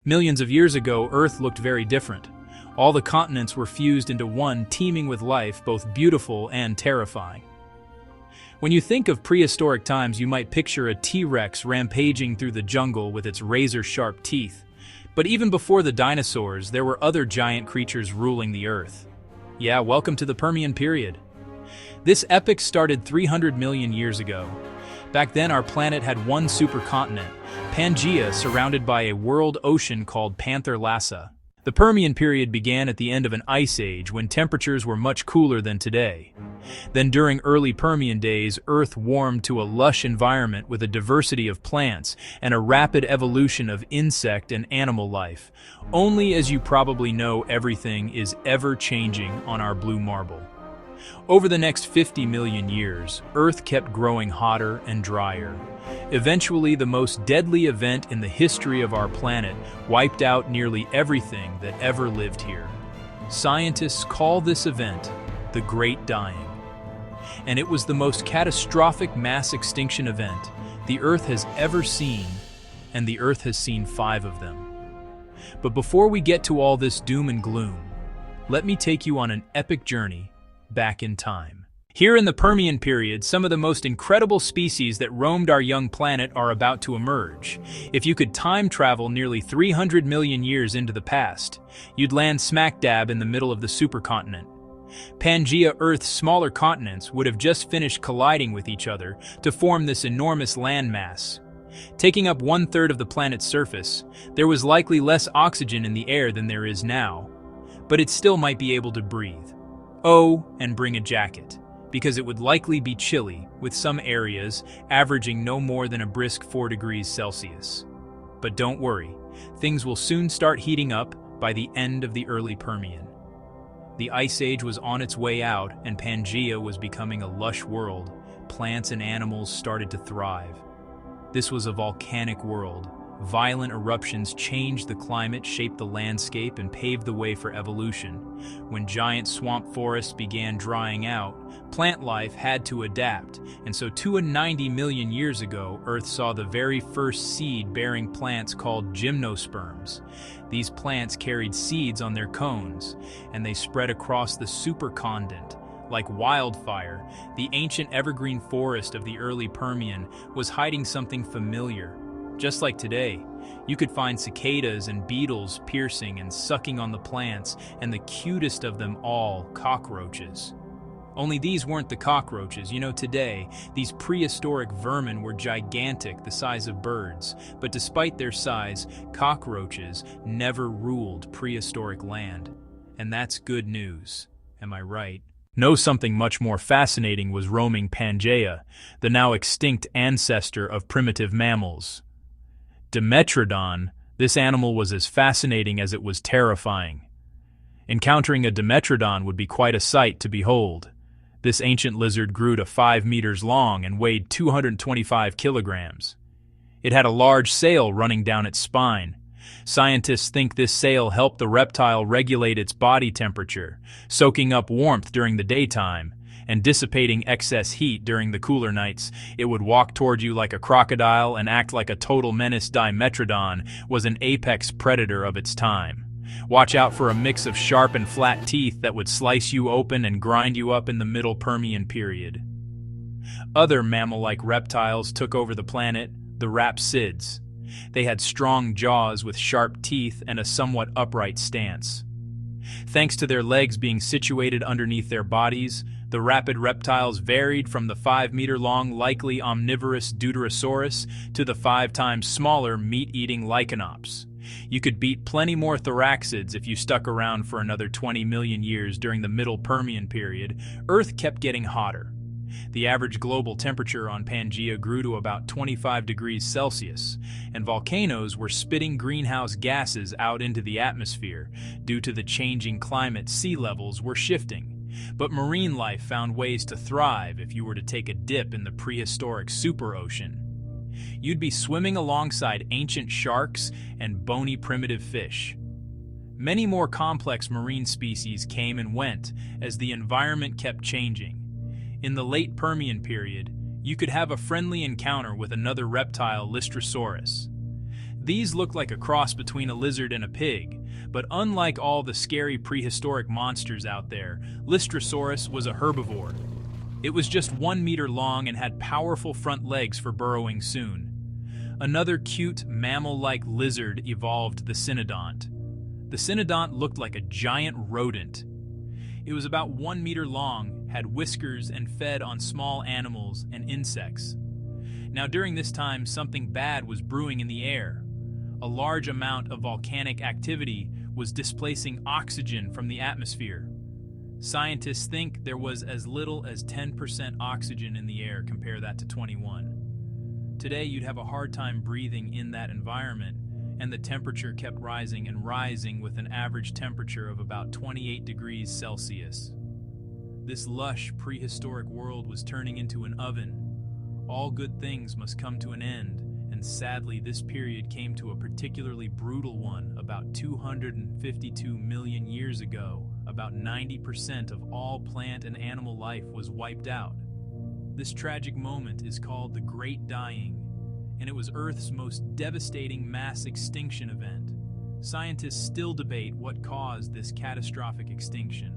Millions of years ago, Earth looked very different. All the continents were fused into one, teeming with life, both beautiful and terrifying. When you think of prehistoric times, you might picture a T-Rex rampaging through the jungle with its razor-sharp teeth. But even before the dinosaurs, there were other giant creatures ruling the Earth. Yeah, welcome to the Permian period. This epoch started 300 million years ago. Back then, our planet had one supercontinent, Pangea, surrounded by a world ocean called Panther Lassa. The Permian period began at the end of an ice age when temperatures were much cooler than today. Then during early Permian days, Earth warmed to a lush environment with a diversity of plants and a rapid evolution of insect and animal life. Only, as you probably know, everything is ever-changing on our blue marble. Over the next 50 million years, Earth kept growing hotter and drier. Eventually, the most deadly event in the history of our planet wiped out nearly everything that ever lived here. Scientists call this event the Great Dying. And it was the most catastrophic mass extinction event the Earth has ever seen, and the Earth has seen 5 of them. But before we get to all this doom and gloom, let me take you on an epic journey back in time. Here in the Permian period, some of the most incredible species that roamed our young planet are about to emerge. If you could time travel nearly 300 million years into the past, you'd land smack dab in the middle of the supercontinent. Pangea, Earth's smaller continents, would have just finished colliding with each other to form this enormous landmass. Taking up 1/3 of the planet's surface, there was likely less oxygen in the air than there is now, but it still might be able to breathe. Oh, and bring a jacket, because it would likely be chilly, with some areas averaging no more than a brisk 4 degrees Celsius. But don't worry, things will soon start heating up by the end of the early Permian. The Ice Age was on its way out, and Pangea was becoming a lush world. Plants and animals started to thrive. This was a volcanic world. Violent eruptions changed the climate, shaped the landscape, and paved the way for evolution. When giant swamp forests began drying out, plant life had to adapt, and so 290 million years ago, Earth saw the very first seed-bearing plants called gymnosperms. These plants carried seeds on their cones, and they spread across the supercontinent. Like wildfire, the ancient evergreen forest of the early Permian was hiding something familiar. Just like today, you could find cicadas and beetles piercing and sucking on the plants, and the cutest of them all, cockroaches. Only these weren't the cockroaches. Today, these prehistoric vermin were gigantic, the size of birds. But despite their size, cockroaches never ruled prehistoric land. And that's good news. Am I right? No, something much more fascinating was roaming Pangea, the now extinct ancestor of primitive mammals. Dimetrodon, this animal was as fascinating as it was terrifying. Encountering a Dimetrodon would be quite a sight to behold. This ancient lizard grew to 5 meters long and weighed 225 kilograms. It had a large sail running down its spine. Scientists think this sail helped the reptile regulate its body temperature, soaking up warmth during the daytime and dissipating excess heat during the cooler nights. It would walk toward you like a crocodile and act like a total menace. Dimetrodon was an apex predator of its time. Watch out for a mix of sharp and flat teeth that would slice you open and grind you up in the middle Permian period. Other mammal-like reptiles took over the planet, the therapsids. They had strong jaws with sharp teeth and a somewhat upright stance. Thanks to their legs being situated underneath their bodies, the rapid reptiles varied from the 5-meter-long, likely omnivorous Deuterosaurus to the 5 times smaller meat-eating Lycanops. You could beat plenty more therapsids if you stuck around for another 20 million years. During the middle Permian period, Earth kept getting hotter. The average global temperature on Pangea grew to about 25 degrees Celsius, and volcanoes were spitting greenhouse gases out into the atmosphere. Due to the changing climate, sea levels were shifting. But marine life found ways to thrive. If you were to take a dip in the prehistoric superocean, you'd be swimming alongside ancient sharks and bony primitive fish. Many more complex marine species came and went as the environment kept changing. In the late Permian period, you could have a friendly encounter with another reptile, Lystrosaurus. These look like a cross between a lizard and a pig, but unlike all the scary prehistoric monsters out there, Lystrosaurus was a herbivore. It was just 1 meter long and had powerful front legs for burrowing soon. Another cute, mammal-like lizard evolved the cynodont. The cynodont looked like a giant rodent. It was about 1 meter long, had whiskers, and fed on small animals and insects. Now, during this time, something bad was brewing in the air. A large amount of volcanic activity was displacing oxygen from the atmosphere. Scientists think there was as little as 10% oxygen in the air. Compare that to 21. Today, you'd have a hard time breathing in that environment, and the temperature kept rising and rising with an average temperature of about 28 degrees Celsius. This lush, prehistoric world was turning into an oven. All good things must come to an end, and sadly this period came to a particularly brutal one about 252 million years ago. About 90% of all plant and animal life was wiped out. This tragic moment is called the Great Dying, and it was Earth's most devastating mass extinction event. Scientists still debate what caused this catastrophic extinction.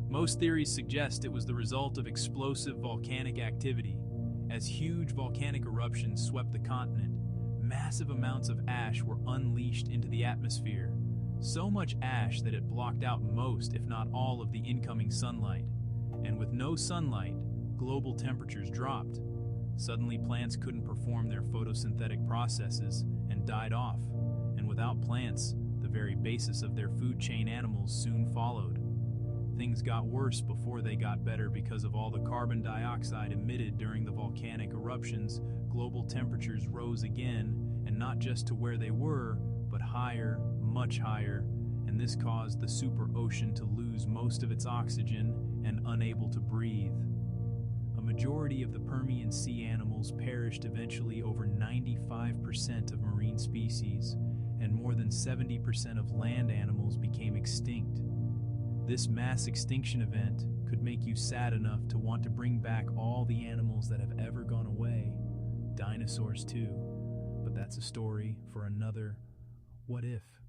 Most theories suggest it was the result of explosive volcanic activity. As huge volcanic eruptions swept the continent, massive amounts of ash were unleashed into the atmosphere. So much ash that it blocked out most, if not all, of the incoming sunlight. And with no sunlight, global temperatures dropped. Suddenly, plants couldn't perform their photosynthetic processes and died off. And without plants, the very basis of their food chain, animals, soon followed. Things got worse before they got better because of all the carbon dioxide emitted during the volcanic eruptions. Global temperatures rose again, and not just to where they were, but higher, much higher, and this caused the super ocean to lose most of its oxygen and unable to breathe. A majority of the Permian sea animals perished eventually. Over 95% of marine species and more than 70% of land animals became extinct. This mass extinction event could make you sad enough to want to bring back all the animals that have ever gone away, dinosaurs too, but that's a story for another What If.